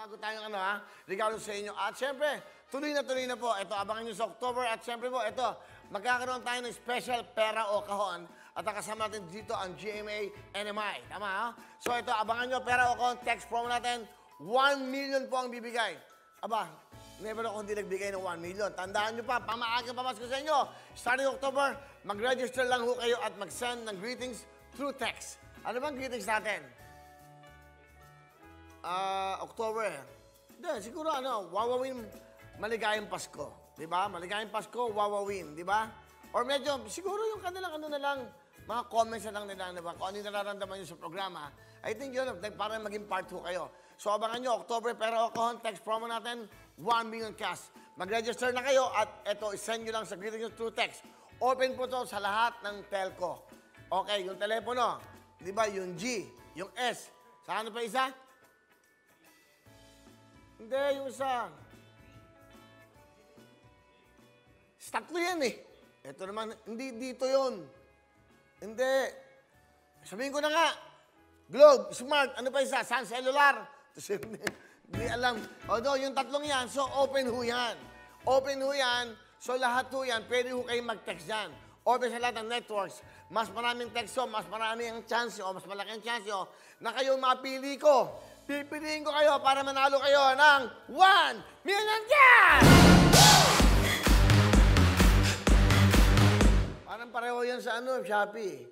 bago tayong regalo sa inyo. At syempre, tuloy na po. Ito, abangan nyo sa October. At syempre po, ito, magkakaroon tayo ng special pera o kahon. At kasama natin dito ang GMA NMI. Tama, ha? So ito, abangan nyo, pera o kahon, text promo natin, 1 million po ang bibigay. Aba, never ako hindi nagbigay ng 1 million. Tandaan nyo pa, pamaagang pamasko sa inyo. Starting October, mag-register lang ho kayo at mag-send ng greetings through text. Ano bang greetings natin? October. Hindi, siguro wawawin maligayang Pasko. Diba? Maligayang Pasko, wawawin. Diba? Or medyo, siguro yung kanilang na lang, mga comments na lang nila, diba? Kung ano yung nararamdaman nyo sa programa, I think yun, para maging part 2 kayo. So, abangan nyo, October, pero kahon, text promo natin, 1 million cash. Mag-register na kayo at ito, isend nyo lang sa greetings through text. Open po to sa lahat ng telco. Okay, yung telepono, diba? Yung G, yung S. Saan pa isa? Hindi, yung isa. Tatlo yan eh. Ito naman, hindi dito yun. Hindi. Sabihin ko na nga. Globe, Smart, ano pa isa? Sun Cellular. Hindi alam. Although, yung tatlong yan, so open ho yan. Open ho yan. So lahat ho yan, pwede ho kayong mag-text yan. Open sa lahat ng networks. Mas maraming text ho, mas marami ang chance o mas malaki ang chance ho na kayo mapili ko. Pipiliin ko kayo para manalo kayo ng 1 million cash! Parang pareho yan sa Shopee.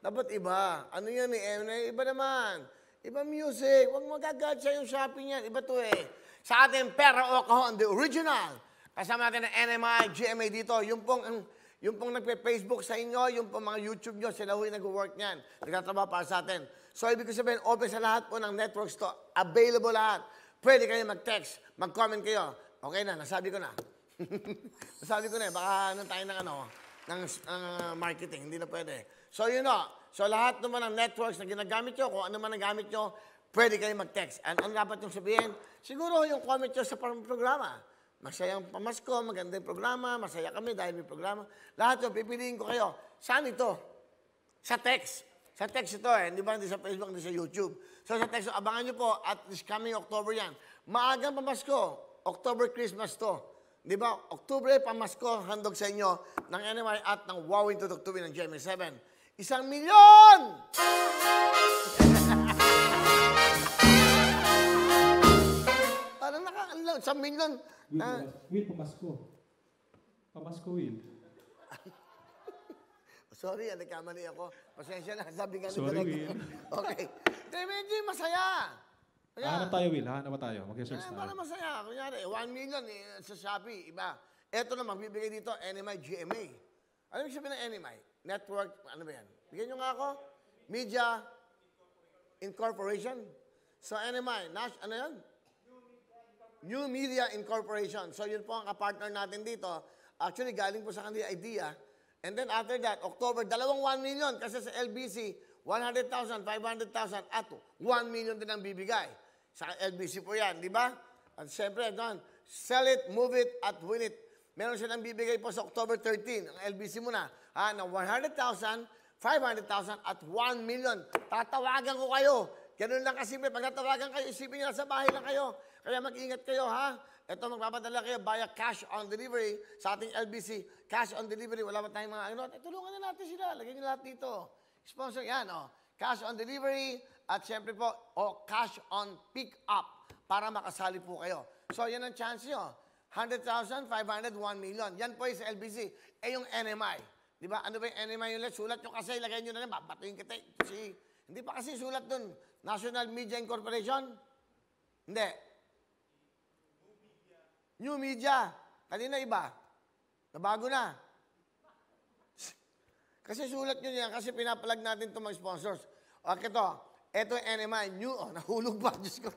Dapat iba. Ano yan eh? Iba naman. Iba music. Huwag magagatsa yung Shopee niyan. Iba to eh. Sa ating pera o kahon, the original. Kasama natin ng NMI, GMA dito. Yung pong nagpe-Facebook sa inyo, yung pong mga YouTube nyo, sila huy nag-work niyan. Nagtatrabaho para sa atin. So, ibig ko sabihin, open sa lahat po ng networks to. Available lahat. Pwede kayo mag-text, mag-comment kayo. Okay na, nasabi ko na. Nasabi ko na eh, baka tayo ng marketing. Hindi na pwede. So, yun o. So, lahat naman ng networks na ginagamit nyo, kung ano man ang gamit nyo, pwede kayo mag-text. And ano dapat yung sabihin? Siguro yung comment nyo sa programa. Masayang pamasko, maganda yung programa, masaya kami dahil may programa. Lahat yun, pipiliin ko kayo. Saan ito? Sa text. Sa text ito eh, hindi sa Facebook, hindi sa YouTube. So sa text, abangan nyo po, at this coming October yan. Maagang pamasko, October Christmas to. Di ba? October pamasko, handog sa inyo ng NMI at ng Wowing Tutuktuin ng GMA 7. 1 milyon! Parang nakakalaw, 1 milyon. Will, pamasko. Pamasko, Will. Sorry, nagkamali ako. Pasensya na, sabi nga Sorry, Will. Okay. Medyo masaya. Hanap tayo, Will. Hanap tayo. Mag-search tayo. Para masaya. Kunyari, 1 million sa Shopee. Iba. Ito na, magbibigay dito, NMI GMA. Ano yung sabihin ng NMI? Network, ano ba yan? Bigyan nyo nga ako. Media Incorporation. So, NMI, ano yan? New Media Incorporation. So, yun po ang kapartner natin dito. Actually, galing po sa kanila idea. And then after that, October, 1 million kasi sa LBC, 100,000, 500,000 at 1 million din ang bibigay. Sa LBC po yan, di ba? At siyempre, doon, sell it, move it, at win it. Meron silang bibigay po sa October 13, ang LBC muna, ng 100,000, 500,000 at 1 million. Tatawagan ko kayo. Ganun lang kasimple. Pag natawagan kayo, isipin nyo, sa bahay lang kayo. Kaya mag-ingat kayo, ha? Ito, magpapadala kayo via cash on delivery sa ating LBC. Cash on delivery, wala ba tayong mga tulungan na natin sila. Lagyan nyo lahat dito. Sponsor yan, Cash on delivery at syempre po, cash on pick up para makasali po kayo. So, yan ang chance nyo. 100,000, 500, 1 million. Yan po yung sa LBC. Yung NMI. Di ba? Ano ba yung NMI yung sulat nyo kasi, lagay nyo na lang, babatuin kita. Hindi pa kasi sulat dun. National Media Incorporation? Hindi. New Media. Kanina iba. Nabago na. Kasi sulat nyo yan, kasi pinapalag natin itong mga sponsors. Okay to. Ito yung NMI. New. Nahulog pa. Diyos ko.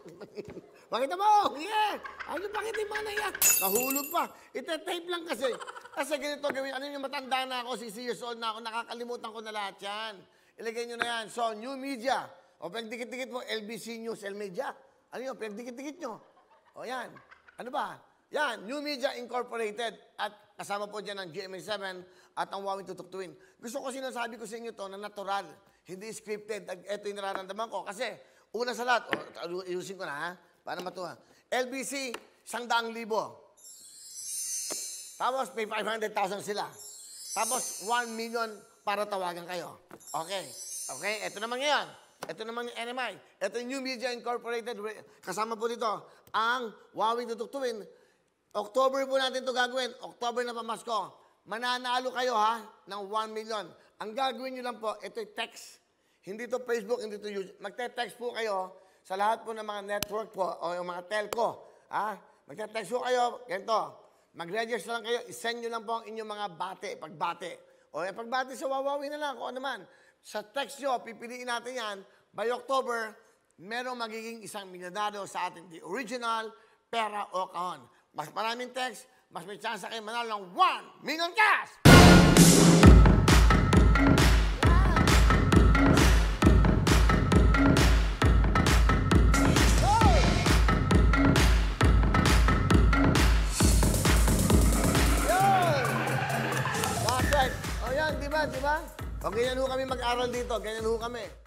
Pakita mo. Yeah. Ano bakit yung mga yan? Nahulog pa. Ita-tape lang kasi. Kasi ganito gawin. Ano yung matanda na ako, 60 years old na ako, nakakalimutan ko na lahat yan. Ilagay nyo na yan. So, New Media. O pinagdikit-dikit mo, LBC News, L Media. Ano yun? Pinagdikit-dikit nyo. O yan. Ano ba? Yan, New Media Incorporated at kasama po dyan ang GMA7 at ang Wowing Tutuktuin. Gusto ko sinasabi ko sa inyo to na natural, hindi scripted. Ito yung nararamdaman ko. Kasi, una sa lahat, ayusin ko na ha, para matuwa. LBC, 100,000. Tapos, may 500,000 sila. Tapos, 1 million para tawagan kayo. Okay. Okay, ito naman ngayon. Ito naman yung NMI. Ito yung New Media Incorporated. Kasama po dito ang Wawing Tutuktuin. October po natin ito gagawin. October na pamasko. Mananalo kayo ha ng 1 million. Ang gagawin nyo lang po, ito yung text. Hindi to Facebook, hindi to YouTube. Magte-text po kayo sa lahat po ng mga network po o yung mga telco. Ha? Magte-text po kayo, ganito. Mag-register lang kayo, isend nyo lang po ang inyong mga pagbate. O pagbate sa Wawawi na lang, kung ano man. Sa text nyo, pipiliin natin yan, by October, merong magiging 1 milyonaryo sa ating The Original, Pera o Kahon. Mas maraming text, mas may chance kayo manalo ng 1 million cash! Di ba? O ganyan ho kami mag-aral dito. Ganyan ho kami.